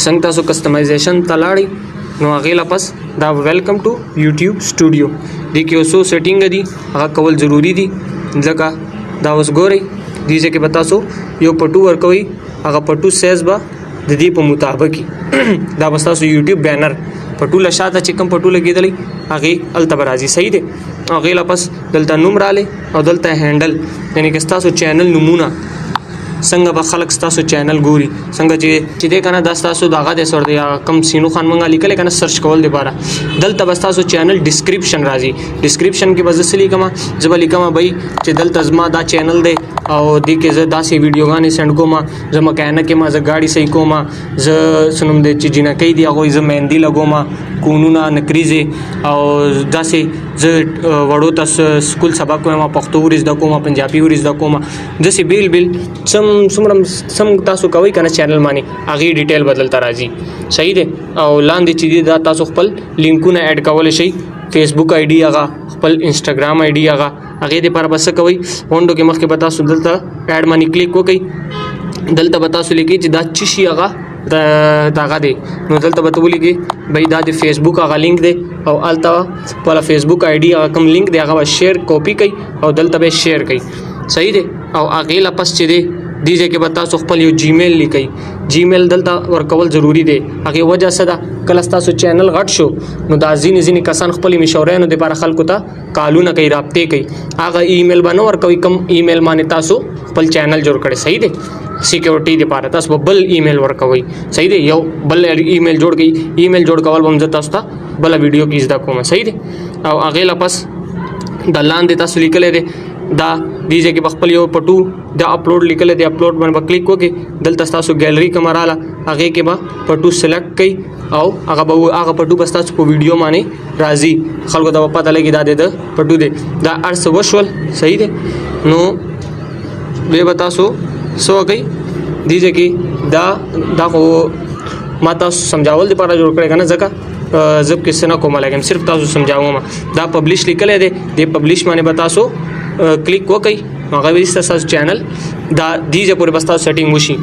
څنګه تاسو کسٹمائزیشن تلاړی نو هغه لپس دا ویلکم ټو یوټیوب سټوډیو دې کې اوسو سیټینګ دي هغه کول ضروری دي ځکه دا اوس ګوري دې چې به تاسو یو پټو ورکوي هغه پټو سایز به د دې په مطابق دا به تاسو یوټیوب بینر پټو لشاته چې کوم پټو لګیدلی هغه التبر راځي صحیح دی هغه لپس دلته نوم رااله او دلته هینډل یعنی که تاسو چینل نمونه څنګه به خلک تاسو چینل ګوري څنګه چې دې کنه دا تاسو داغه د سر دی کم سینو خان منګه لیکل کنه سرچ کول دی بارا دلته بس تاسو چینل ډیسکرپشن راځي ډیسکرپشن کې بس سلی کما زبلی کما بای چې دلته زما دا چینل دی او دې کې زه داسې ویډیوګانې سند کوم زما کینه کې ما زه گاډي صحیح کوم زه سنم دې چې جنہ کوي دی هغه زه مهندي لګوم قانونا نکریزه او داسې زه وړو تاسو سکول سبق کوم پښتو ورز د کوم پنجابي ورز د کوم داسې بیل سم تاسو کوي کنه چینل باندې هغه ډیټیل بدلتا راځي صحیح دی او لاندې چې دا تاسو خپل لینکونه اډ کول شي فیسبوک آی ډي هغه خپل انستګرام آی ډي هغه دې پر بس کوي وندو کې مخکې پتا سو دلته اډ باندې کلیک وکړئ دلته پتا سو لیکي چې دا چی شي هغه داغه دی نو دلته به تولې کې بای دا د فیسبوک هغه لینک دی او الته په فیسبوک آی ډي هغه کوم لینک دی هغه شیر کاپی کړئ او دلته به شیر کړئ صحیح دی او هغه لپس چې دی دیجه کې به تاسو خپل یو جیمیل لیکئ جیمیل دلته ورکول ضروری دی هغه وجه څه ده کله تاسو چینل غټ شو نو دا ځینې کسان خپل مشورې نو د لپاره خلکو ته کالونه کوي رابطې کوي هغه ایمیل باندې ورکوي کم ایمیل باندې تاسو خپل چینل جوړ کړئ صحیح دی سکیورټي لپاره تاسو بل ایمیل ورکوي صحیح دی یو بل ایمیل جوړ کړئ ایمیل جوړ کول به زه تاسو ته بل ویډیو کې زده کوم صحیح دی او هغه لپس د لاندې تاسو لیکل دی دا دیجه کې خپل یو پټو د اپلوډ لیکل دی اپلوډ باندې کلیک وکړئ دلته تاسو ګیلری کمراله هغه کې به پټو سلیکټ کړئ او هغه پټو بس تاسو په ویډیو باندې راځي خلکو ته پته لګي دا د پټو دی دا ارس وشول صحیح دی نو به تاسو سو کوي دیجه کې دا خو ما تاسو سمجھاول دی لپاره جوړ کړی کنه ځکه زب کس نه کومه لګم صرف تاسو سمجھاوم دا پبلش لیکل دی د پبلش باندې به تاسو کلیک وکړئ هغه ویسته تاسو چینل دا دیجه پورې بس تاسو سیټینګ وشي